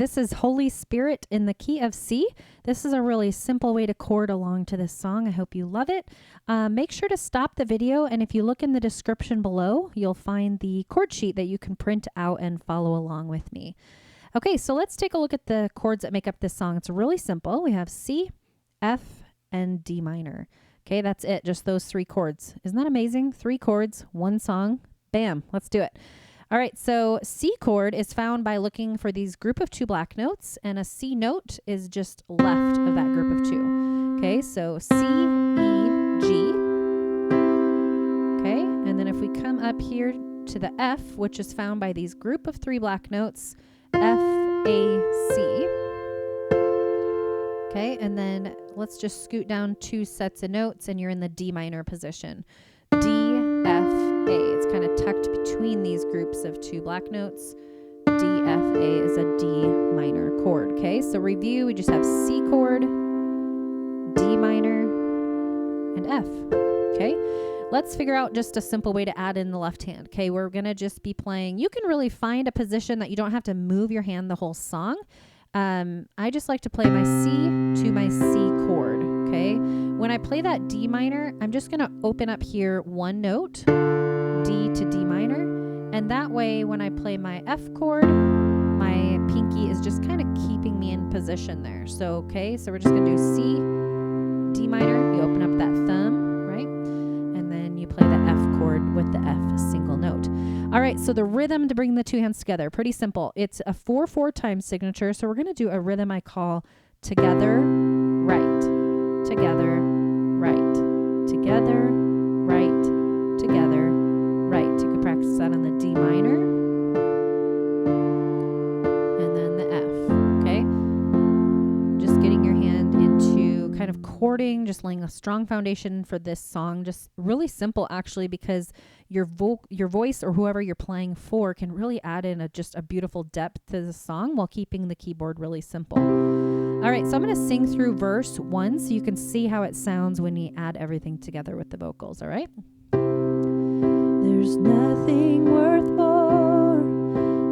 this is Holy Spirit in the key of C. This is a really simple way to chord along to this song. I hope you love it. Make sure to stop the video, and if you look in the description below, you'll find the chord sheet that you can print out and follow along with me. Okay, so let's take a look at the chords that make up this song. It's really simple. We have C, F, and D minor. Okay, that's it. Just those 3 chords. Isn't that amazing? 3 chords, 1 song. Bam, let's do it. All right, so C chord is found by looking for these group of 2 black notes, and a C note is just left of that group of 2. Okay, so C, E, G. Okay, and then if we come up here to the F, which is found by these group of 3 black notes, F, A, C. Okay, and then let's just scoot down 2 sets of notes, and you're in the D minor position. D, F, A. It's kind of tucked between these groups of 2 black notes. D, F, A is a D minor chord. Okay, so review, we just have C chord, D minor, and F. Okay, let's figure out just a simple way to add in the left hand. Okay, we're going to just be playing. You can really find a position that you don't have to move your hand the whole song. I just like to play my C to my C chord. Okay, when I play that D minor, I'm just going to open up here 1 note, D to D minor, and that way when I play my F chord, my pinky is just kind of keeping me in position there. So, okay, so we're just going to do C, D minor, you open up that thumb, right? And then you play the F chord with the F single note. All right, so the rhythm to bring the 2 hands together, pretty simple. It's a 4/4 time signature, so we're going to do a rhythm I call together, right, together, right, together, right, together, right. You could practice that on the D minor and then the F, okay? Just getting your hand into kind of chording, just laying a strong foundation for this song. Just really simple, actually, because your voice or whoever you're playing for can really add in just a beautiful depth to the song while keeping the keyboard really simple. All right, so I'm going to sing through verse 1 so you can see how it sounds when you add everything together with the vocals, all right? There's nothing worth more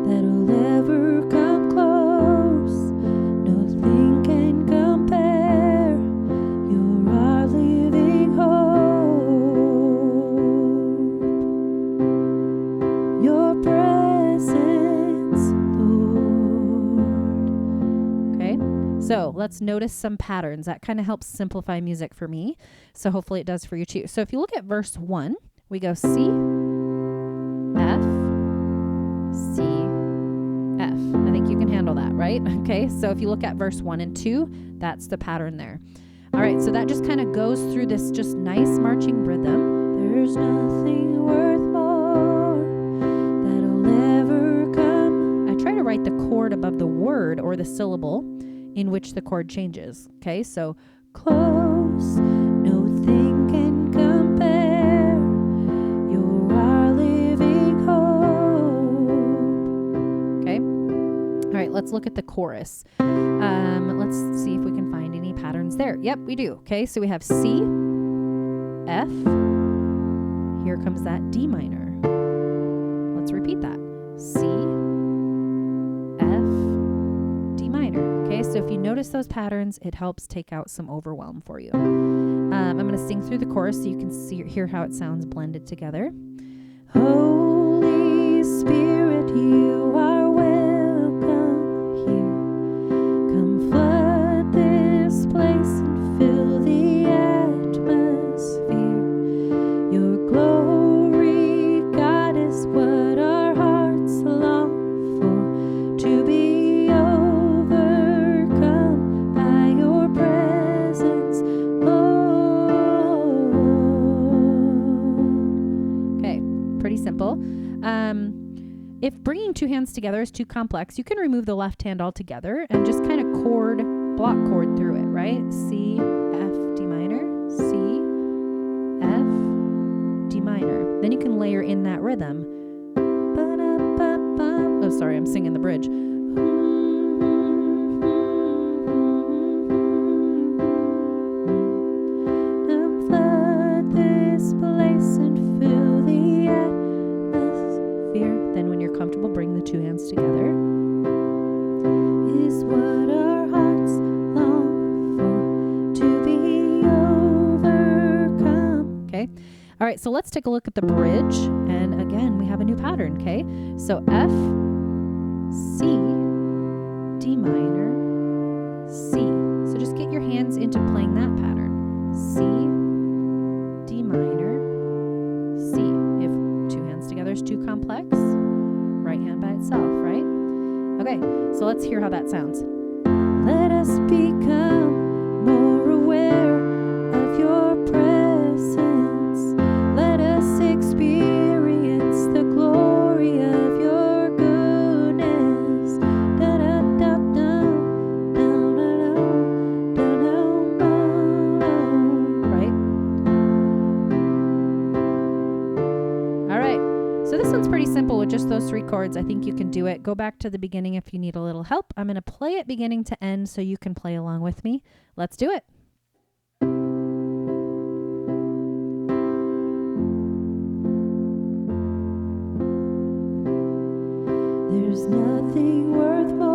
that'll ever come close. Nothing can compare. You're our living hope. Your presence, Lord. Okay, so let's notice some patterns. That kind of helps simplify music for me, so hopefully it does for you too. So if you look at verse 1, we go C, F, C, F. I think you can handle that, right? Okay, so if you look at verse 1 and 2, that's the pattern there. All right, so that just kind of goes through this just nice marching rhythm. There's nothing worth more that'll ever come. I try to write the chord above the word or the syllable in which the chord changes. Okay, so Close, nothing can compare. You're our living hope. Okay. All right, let's look at the chorus. Let's see if we can find any patterns there. Yep, we do. Okay, so we have C, F. Here comes that D minor. Let's repeat that. C, F, D minor. Okay, so if you notice those patterns, it helps take out some overwhelm for you. I'm going to sing through the chorus so you can hear how it sounds blended together. Holy Spirit, you are welcome here. Come flood this place and fill the atmosphere. Your glory, God, is what our hearts long for, to be overcome by your presence, Lord. Okay, pretty simple. If bringing 2 hands together is too complex, you can remove the left hand altogether and just kind of block chord through it, right? C, F, D minor, C, F, D minor. Then you can layer in that rhythm. Oh, sorry, I'm singing the bridge. Flood this place and fill the atmosphere. Then when you're comfortable, bring the 2 hands together. Is All right, so let's take a look at the bridge. And again, we have a new pattern, okay? So F, C, D minor, C. So just get your hands into playing that pattern. C, D minor, C. If two hands together is too complex, right hand by itself, right? Okay, so let's hear how that sounds. Let us become more aware of your presence. Let us experience the glory of your goodness. Da da da da da da da da. Right? All right. So this one's pretty simple with just those 3 chords. I think you can do it. Go back to the beginning if you need a little help. I'm going to play it beginning to end so you can play along with me. Let's do it. There's nothing worth more.